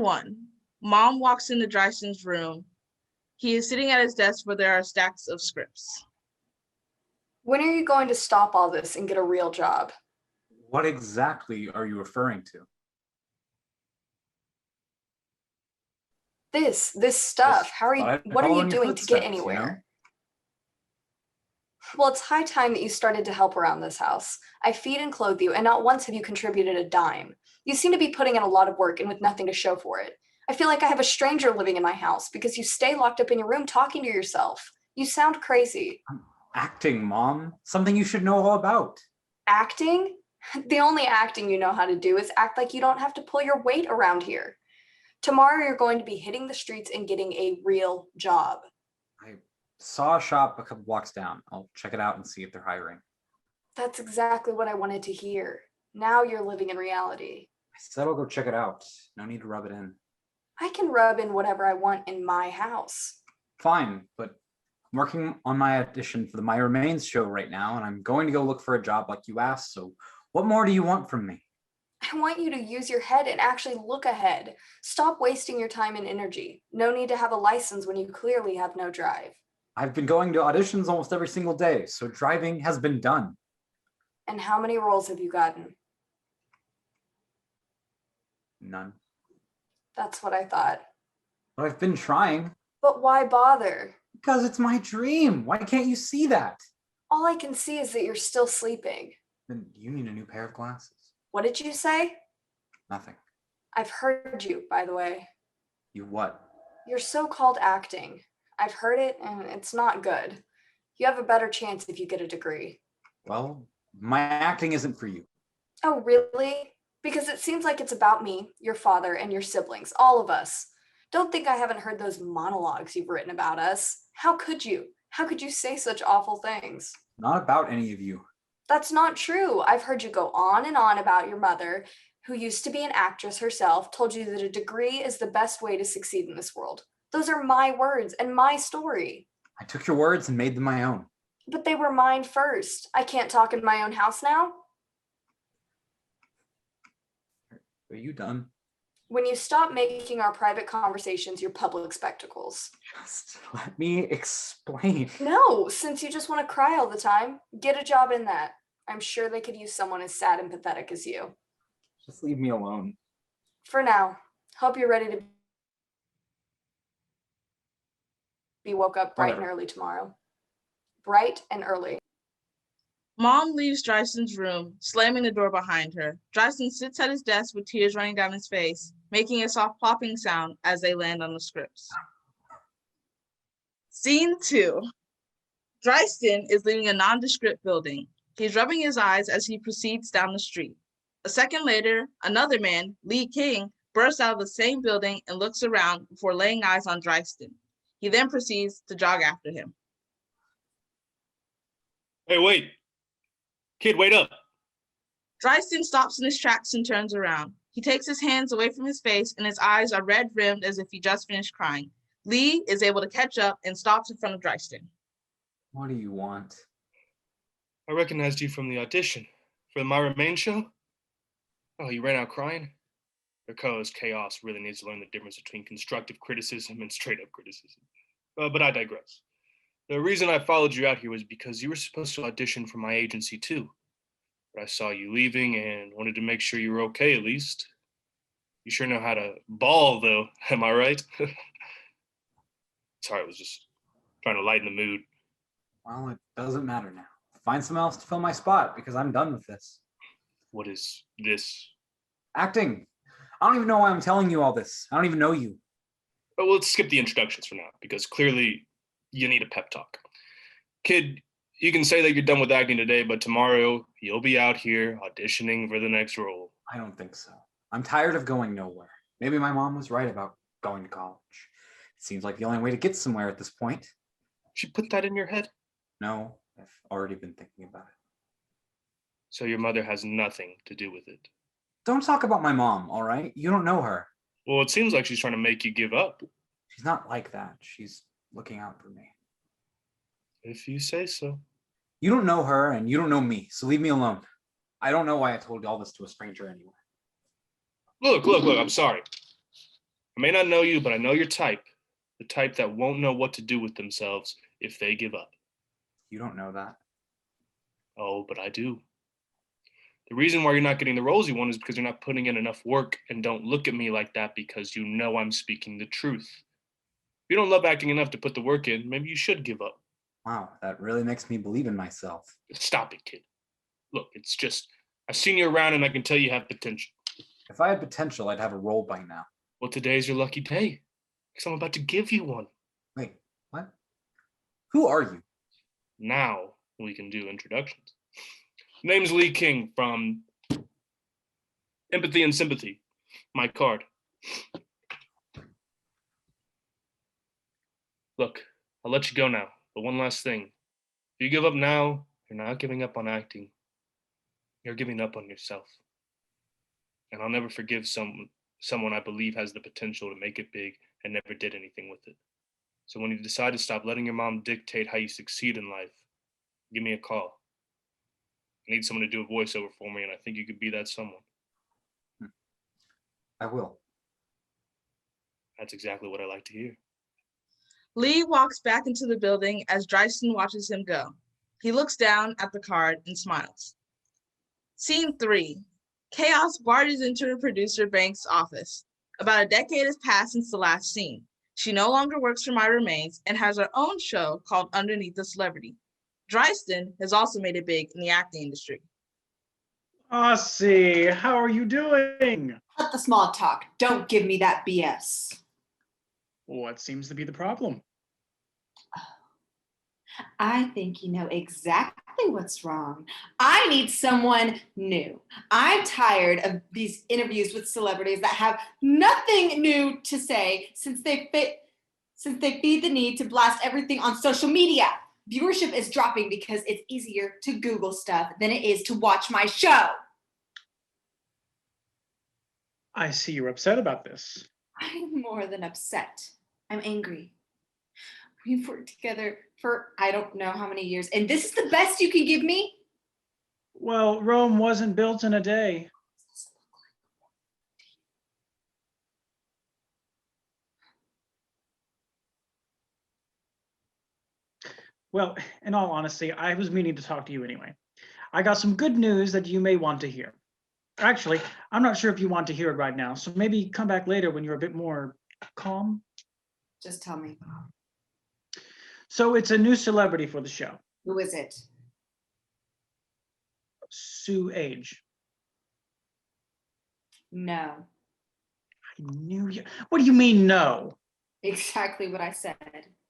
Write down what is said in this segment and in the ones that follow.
1. Mom walks into Drystan's room. He is sitting at his desk where there are stacks of scripts. When are you going to stop all this and get a real job? What exactly are you referring to? This stuff. What are you doing to get anywhere? You know? Well, it's high time that you started to help around this house. I feed and clothe you, and not once have you contributed a dime. You seem to be putting in a lot of work and with nothing to show for it. I feel like I have a stranger living in my house because you stay locked up in your room talking to yourself. You sound crazy. I'm acting, Mom. Something you should know all about. Acting? The only acting you know how to do is act like you don't have to pull your weight around here. Tomorrow you're going to be hitting the streets and getting a real job. I saw a shop a couple blocks down. I'll check it out and see if they're hiring. That's exactly what I wanted to hear. Now you're living in reality. I said I'll go check it out. No need to rub it in. I can rub in whatever I want in my house. Fine, but I'm working on my audition for the My Remains show right now, and I'm going to go look for a job like you asked, so what more do you want from me? I want you to use your head and actually look ahead. Stop wasting your time and energy. No need to have a license when you clearly have no drive. I've been going to auditions almost every single day, so driving has been done. And how many roles have you gotten? None. That's what I thought. But I've been trying. But why bother? Because it's my dream. Why can't you see that? All I can see is that you're still sleeping. Then you need a new pair of glasses. What did you say? Nothing. I've heard you, by the way. You what? Your so-called acting. I've heard it, and it's not good. You have a better chance if you get a degree. Well, my acting isn't for you. Oh, really? Because it seems like it's about me, your father, and your siblings, all of us. Don't think I haven't heard those monologues you've written about us. How could you? How could you say such awful things? Not about any of you. That's not true. I've heard you go on and on about your mother, who used to be an actress herself, told you that a degree is the best way to succeed in this world. Those are my words and my story. I took your words and made them my own. But they were mine first. I can't talk in my own house now. Are you done? When you stop making our private conversations your public spectacles. Just let me explain. No, since you just want to cry all the time, get a job in that. I'm sure they could use someone as sad and pathetic as you. Just leave me alone. For now. Hope you're ready to be woke up bright and early tomorrow. Bright and early. Mom leaves Drystan's room, slamming the door behind her. Drystan sits at his desk with tears running down his face, making a soft plopping sound as they land on the scripts. Scene 2. Drystan is leaving a nondescript building. He's rubbing his eyes as he proceeds down the street. A second later, another man, Lee King, bursts out of the same building and looks around before laying eyes on Drystan. He then proceeds to jog after him. Hey, wait. Kid, wait up. Drystan stops in his tracks and turns around. He takes his hands away from his face and his eyes are red-rimmed as if he just finished crying. Lee is able to catch up and stops in front of Drystan. What do you want? I recognized you from the audition. For the My Remains show? Oh, you ran out crying? Your co-host Chaos really needs to learn the difference between constructive criticism and straight-up criticism. But I digress. The reason I followed you out here was because you were supposed to audition for my agency too. But I saw you leaving and wanted to make sure you were okay at least. You sure know how to ball though, am I right? Sorry, I was just trying to lighten the mood. Well, it doesn't matter now. Find someone else to fill my spot because I'm done with this. What is this? Acting. I don't even know why I'm telling you all this. I don't even know you. But let's skip the introductions for now because clearly you need a pep talk. Kid, you can say that you're done with acting today, but tomorrow you'll be out here auditioning for the next role. I don't think so. I'm tired of going nowhere. Maybe my mom was right about going to college. It seems like the only way to get somewhere at this point. She put that in your head? No, I've already been thinking about it. So your mother has nothing to do with it? Don't talk about my mom, all right? You don't know her. Well, it seems like she's trying to make you give up. She's not like that. She's looking out for me. If you say so. You don't know her and you don't know me, so leave me alone. I don't know why I told all this to a stranger anyway. Look, I'm sorry. I may not know you, but I know your type. The type that won't know what to do with themselves if they give up. You don't know that. Oh, but I do. The reason why you're not getting the roles you want is because you're not putting in enough work, and don't look at me like that because you know I'm speaking the truth. If you don't love acting enough to put the work in, maybe you should give up. Wow, that really makes me believe in myself. Stop it, kid. Look, it's just, I've seen you around and I can tell you have potential. If I had potential, I'd have a role by now. Well, today's your lucky day, because I'm about to give you one. Wait, what? Who are you? Now we can do introductions. Name's Lee King from Empathy and Sympathy, my card. Look, I'll let you go now, but one last thing. If you give up now, you're not giving up on acting. You're giving up on yourself. And I'll never forgive someone I believe has the potential to make it big and never did anything with it. So when you decide to stop letting your mom dictate how you succeed in life, give me a call. I need someone to do a voiceover for me, and I think you could be that someone. I will. That's exactly what I like to hear. Lee walks back into the building as Drystan watches him go. He looks down at the card and smiles. Scene 3. Chaos barges into producer Banks' office. About a decade has passed since the last scene. She no longer works for My Remains and has her own show called Underneath the Celebrity. Drystan has also made it big in the acting industry. Aussie, how are you doing? Cut the small talk. Don't give me that BS. What seems to be the problem? I think you know exactly what's wrong. I need someone new. I'm tired of these interviews with celebrities that have nothing new to say since they feed the need to blast everything on social media. Viewership is dropping because it's easier to Google stuff than it is to watch my show. I see you're upset about this. I'm more than upset. I'm angry. We've worked together for I don't know how many years, and this is the best you can give me? Well, Rome wasn't built in a day. Well, in all honesty, I was meaning to talk to you anyway. I got some good news that you may want to hear. Actually, I'm not sure if you want to hear it right now, so maybe come back later when you're a bit more calm. Just tell me. So it's a new celebrity for the show, Who is it? Sue Age. No. I knew you. What do you mean, no? Exactly what I said.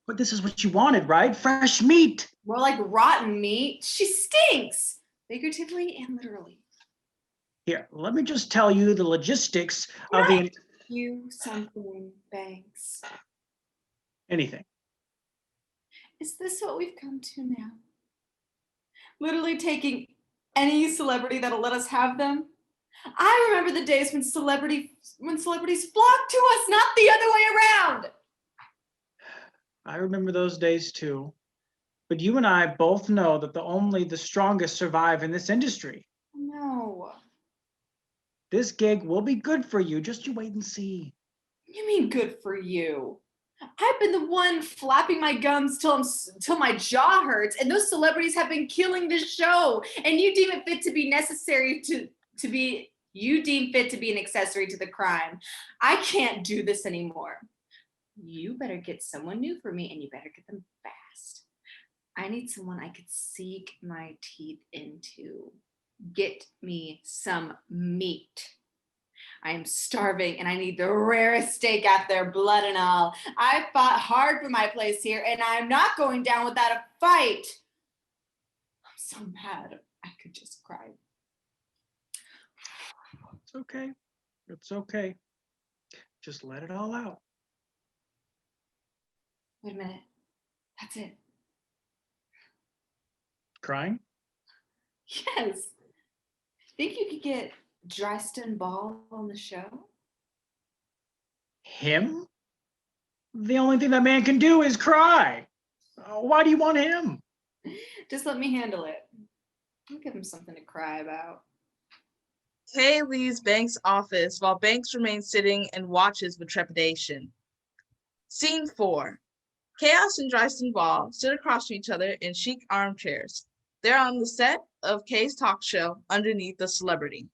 But this is what you wanted, right? Fresh meat. More like rotten meat. She stinks, figuratively and literally. Here, let me just tell you the logistics of the You something, Banks. anything. Is this what we've come to now? Literally taking any celebrity that'll let us have them? I remember the days when celebrities flocked to us, not the other way around. I remember those days too. But you and I both know that only the strongest survive in this industry. No. This gig will be good for you. Just you wait and see. You mean good for you? I've been the one flapping my gums till my jaw hurts, and those celebrities have been killing this show. And you deem it fit to be necessary you deem fit to be an accessory to the crime. I can't do this anymore. You better get someone new for me, and you better get them fast. I need someone I could sink my teeth into. Get me some meat. I am starving and I need the rarest steak out there, blood and all. I fought hard for my place here and I'm not going down without a fight. I'm so mad. I could just cry. It's okay. It's okay. Just let it all out. Wait a minute. That's it. Crying? Yes. Think you could get Drystan Bawl on the show? Him? The only thing that man can do is cry. Why do you want him? Just let me handle it. I'll give him something to cry about. Kay leaves Banks' office while Banks remains sitting and watches with trepidation. Scene 4. Chaos and Drystan Bawl sit across from each other in chic armchairs. They're on the set of Kay's talk show, Underneath the Celebrity.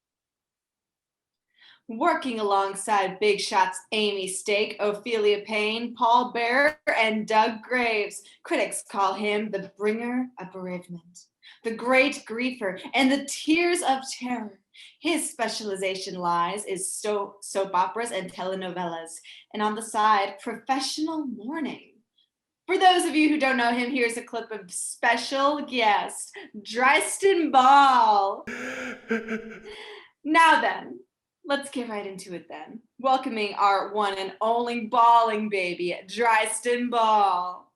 Working alongside big shots Amy Stake, Ophelia Payne, Paul Bearer, and Doug Graves. Critics call him the bringer of bereavement, the great griefer, and the tears of terror. His specialization lies is soap operas and telenovelas, and on the side, professional mourning. For those of you who don't know him, here's a clip of special guest, Drystan Bawl. Now then, let's get right into it then. Welcoming our one and only bawling baby, Drystan Bawl.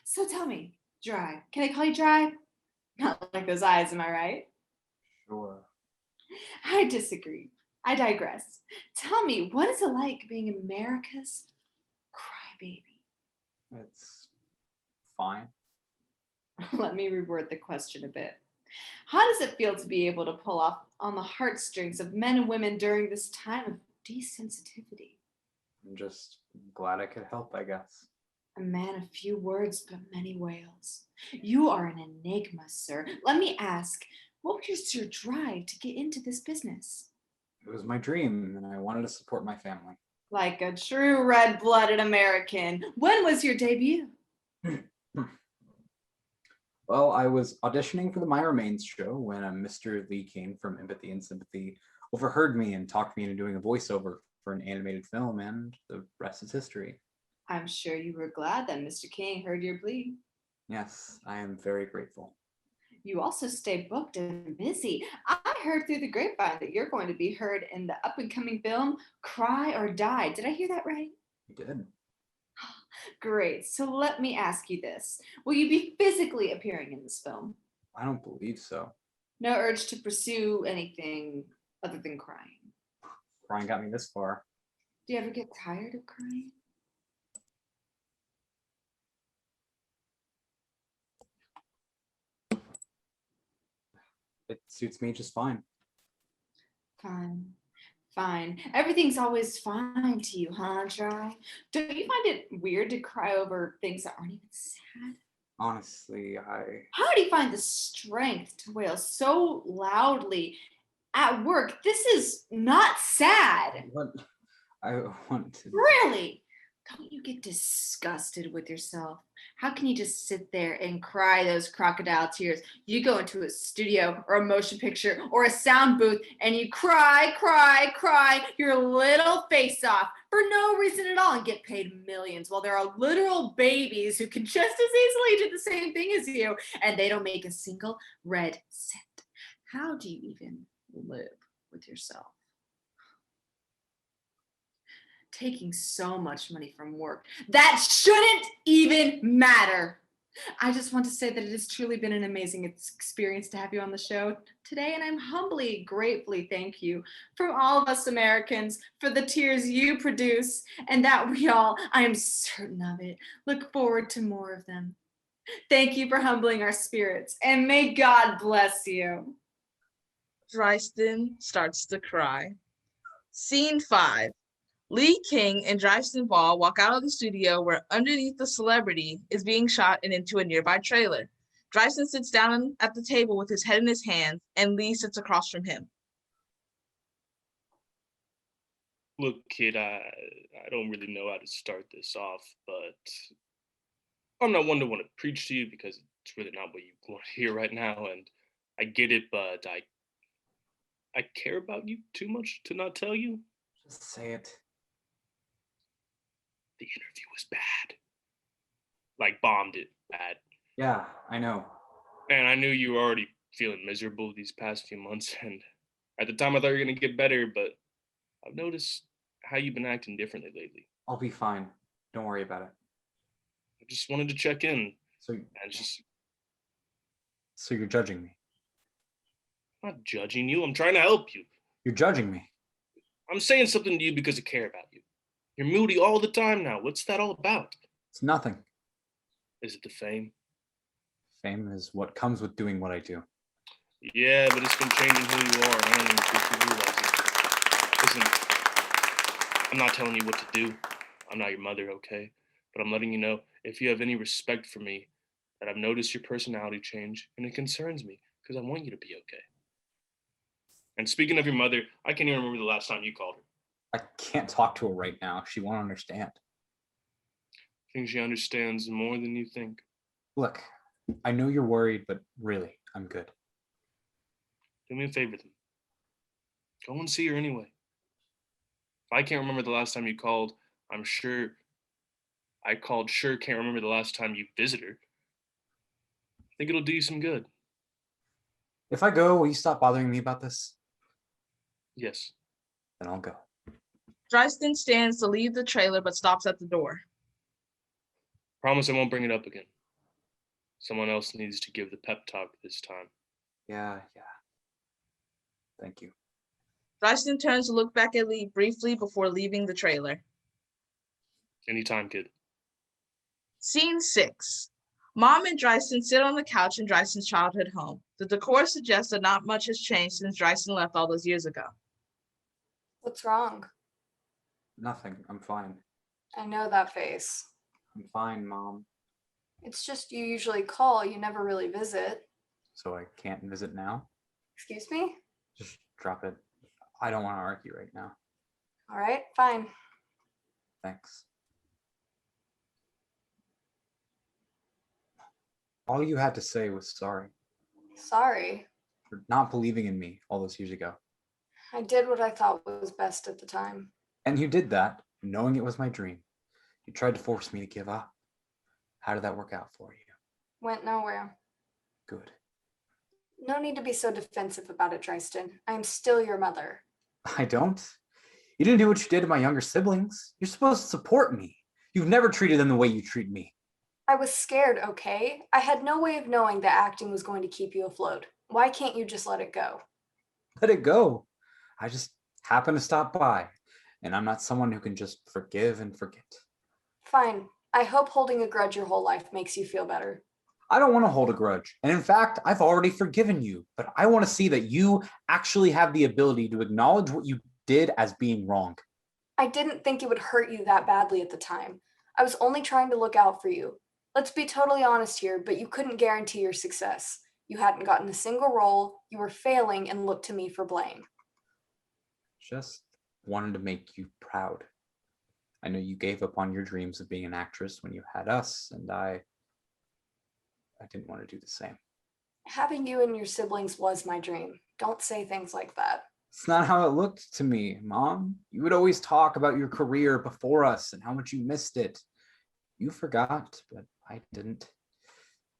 So tell me, Dry, can I call you Dry? Not like those eyes, am I right? Sure. I disagree. I digress. Tell me, what is it like being America's crybaby? It's fine. Let me reword the question a bit. How does it feel to be able to pull off on the heartstrings of men and women during this time of desensitivity? I'm just glad I could help, I guess. A man of few words but many wails. You are an enigma, sir. Let me ask, what was your drive to get into this business? It was my dream, and I wanted to support my family. Like a true red-blooded American. When was your debut? Well, I was auditioning for the My Remains show when Mr. Lee King from Empathy and Sympathy overheard me and talked me into doing a voiceover for an animated film, and the rest is history. I'm sure you were glad that Mr. King heard your plea. Yes, I am very grateful. You also stay booked and busy. I heard through the grapevine that you're going to be heard in the up-and-coming film Cry or Die. Did I hear that right? You did. Great. So let me ask you this. Will you be physically appearing in this film? I don't believe so. No urge to pursue anything other than crying. Brian got me this far. Do you ever get tired of crying? It suits me just fine. Fine. Fine. Everything's always fine to you, huh, Dry? Don't you find it weird to cry over things that aren't even sad? Honestly, How do you find the strength to wail so loudly at work? This is not sad. I want to. Really? Don't you get disgusted with yourself? How can you just sit there and cry those crocodile tears? You go into a studio or a motion picture or a sound booth and you cry your little face off for no reason at all and get paid millions, while there are literal babies who can just as easily do the same thing as you and they don't make a single red cent. How do you even live with yourself? Taking so much money from work that shouldn't even matter. I just want to say that it has truly been an amazing experience to have you on the show today, and I'm humbly, gratefully thank you from all of us Americans for the tears you produce, and that we all, I am certain of it, look forward to more of them. Thank you for humbling our spirits, and may God bless you. Drystan starts to cry. Scene 5. Lee King and Drystan Bawl walk out of the studio where Underneath the Celebrity is being shot and into a nearby trailer. Drystan sits down at the table with his head in his hands, and Lee sits across from him. Look, kid, I don't really know how to start this off, but I'm not one to want to preach to you because it's really not what you want to hear right now, and I get it, but I care about you too much to not tell you. Just say it. The interview was bad. Like, bombed it bad. Yeah, I know. And I knew you were already feeling miserable these past few months, and at the time I thought you were gonna get better, but I've noticed how you've been acting differently lately. I'll be fine. Don't worry about it. I just wanted to check in. So And you're judging me. I'm not judging you. I'm trying to help you. You're judging me. I'm saying something to you because I care about you. You're moody all the time now. What's that all about? It's nothing. Is it the fame? Fame is what comes with doing what I do. Yeah, but it's been changing who you are, and I don't even think you realize it. Listen, I'm not telling you what to do. I'm not your mother, okay? But I'm letting you know, if you have any respect for me, that I've noticed your personality change, and it concerns me, because I want you to be okay. And speaking of your mother, I can't even remember the last time you called her. I can't talk to her right now. She won't understand. I think she understands more than you think. Look, I know you're worried, but really, I'm good. Do me a favor then. Go and see her anyway. If I can't remember the last time you called, I'm sure sure can't remember the last time you visited her. I think it'll do you some good. If I go, will you stop bothering me about this? Yes. Then I'll go. Drystan stands to leave the trailer but stops at the door. Promise I won't bring it up again. Someone else needs to give the pep talk this time. Yeah. Thank you. Drystan turns to look back at Lee briefly before leaving the trailer. Anytime, kid. Scene 6. Mom and Drystan sit on the couch in Drystan's childhood home. The decor suggests that not much has changed since Drystan left all those years ago. What's wrong? Nothing. I'm fine. I know that face. I'm fine, Mom. It's just you usually call, you never really visit. So I can't visit now? Excuse me? Just drop it. I don't want to argue right now. All right, fine. Thanks. All you had to say was sorry Sorry. for not believing in me all those years ago. I did what I thought was best at the time. And you did that, knowing it was my dream. You tried to force me to give up. How did that work out for you? Went nowhere. Good. No need to be so defensive about it, Drystan. I am still your mother. I don't. You didn't do what you did to my younger siblings. You're supposed to support me. You've never treated them the way you treat me. I was scared, okay? I had no way of knowing that acting was going to keep you afloat. Why can't you just let it go? Let it go. I just happened to stop by, and I'm not someone who can just forgive and forget. Fine. I hope holding a grudge your whole life makes you feel better. I don't want to hold a grudge. And in fact, I've already forgiven you, but I want to see that you actually have the ability to acknowledge what you did as being wrong. I didn't think it would hurt you that badly at the time. I was only trying to look out for you. Let's be totally honest here, but you couldn't guarantee your success. You hadn't gotten a single role, you were failing, and looked to me for blame. Just wanted to make you proud. I know you gave up on your dreams of being an actress when you had us, and I didn't want to do the same. Having you and your siblings was my dream. Don't say things like that. It's not how it looked to me, Mom. You would always talk about your career before us and how much you missed it. You forgot, but I didn't.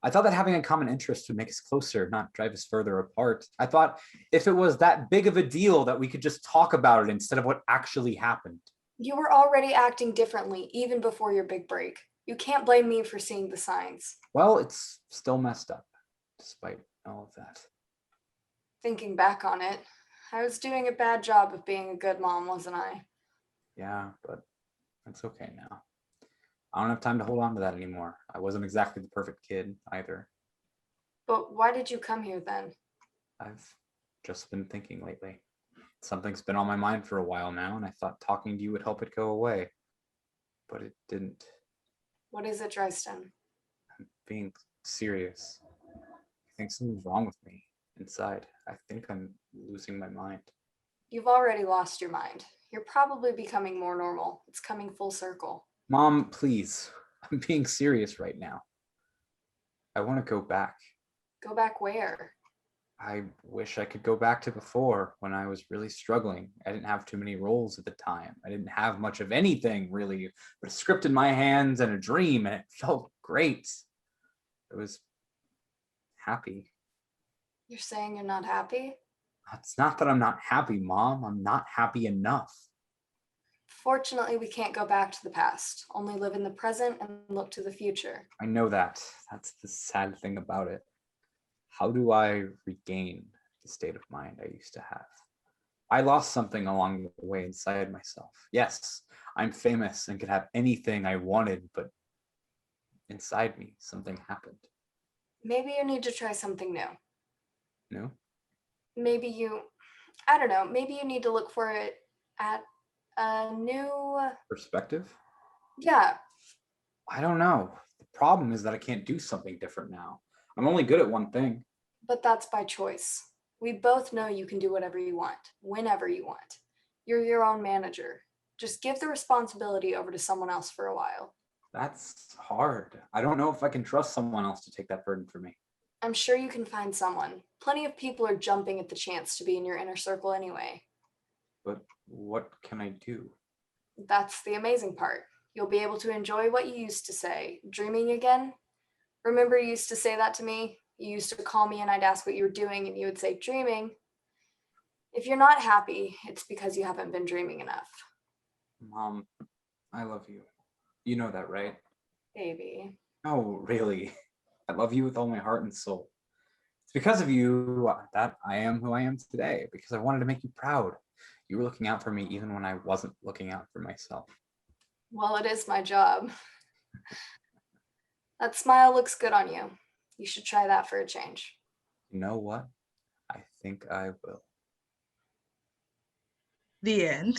I thought that having a common interest would make us closer, not drive us further apart. I thought if it was that big of a deal that we could just talk about it instead of what actually happened. You were already acting differently even before your big break. You can't blame me for seeing the signs. Well, it's still messed up, despite all of that. Thinking back on it, I was doing a bad job of being a good mom, wasn't I? Yeah, but it's okay now. I don't have time to hold on to that anymore. I wasn't exactly the perfect kid either. But why did you come here then? I've just been thinking lately. Something's been on my mind for a while now, and I thought talking to you would help it go away. But it didn't. What is it, Drystan? I'm being serious. I think something's wrong with me inside. I think I'm losing my mind. You've already lost your mind. You're probably becoming more normal. It's coming full circle. Mom, please. I'm being serious right now. I want to go back. Go back where? I wish I could go back to before when I was really struggling. I didn't have too many roles at the time. I didn't have much of anything really, but a script in my hands and a dream, and it felt great. I was happy. You're saying you're not happy? It's not that I'm not happy, Mom. I'm not happy enough. Fortunately, we can't go back to the past. Only live in the present and look to the future. I know that. That's the sad thing about it. How do I regain the state of mind I used to have? I lost something along the way inside myself. Yes, I'm famous and could have anything I wanted, but inside me, something happened. Maybe you need to try something new. No? I don't know, maybe you need to look for it at a new, Perspective? yeah, I don't know. The problem is that I can't do something different now. I'm only good at one thing. but that's by choice. We both know you can do whatever you want, whenever you want. You're your own manager. Just give the responsibility over to someone else for a while. That's hard. I don't know if I can trust someone else to take that burden for me. I'm sure you can find someone. Plenty of people are jumping at the chance to be in your inner circle anyway. But what can I do? That's the amazing part. You'll be able to enjoy what you used to say. Dreaming again? Remember you used to say that to me? You used to call me and I'd ask what you were doing and you would say, dreaming. If you're not happy, it's because you haven't been dreaming enough. Mom, I love you. You know that, right? Baby. No, really. I love you with all my heart and soul. It's because of you that I am who I am today, because I wanted to make you proud. You were looking out for me even when I wasn't looking out for myself. Well, it is my job. That smile looks good on you. You should try that for a change. You know what? I think I will. The end.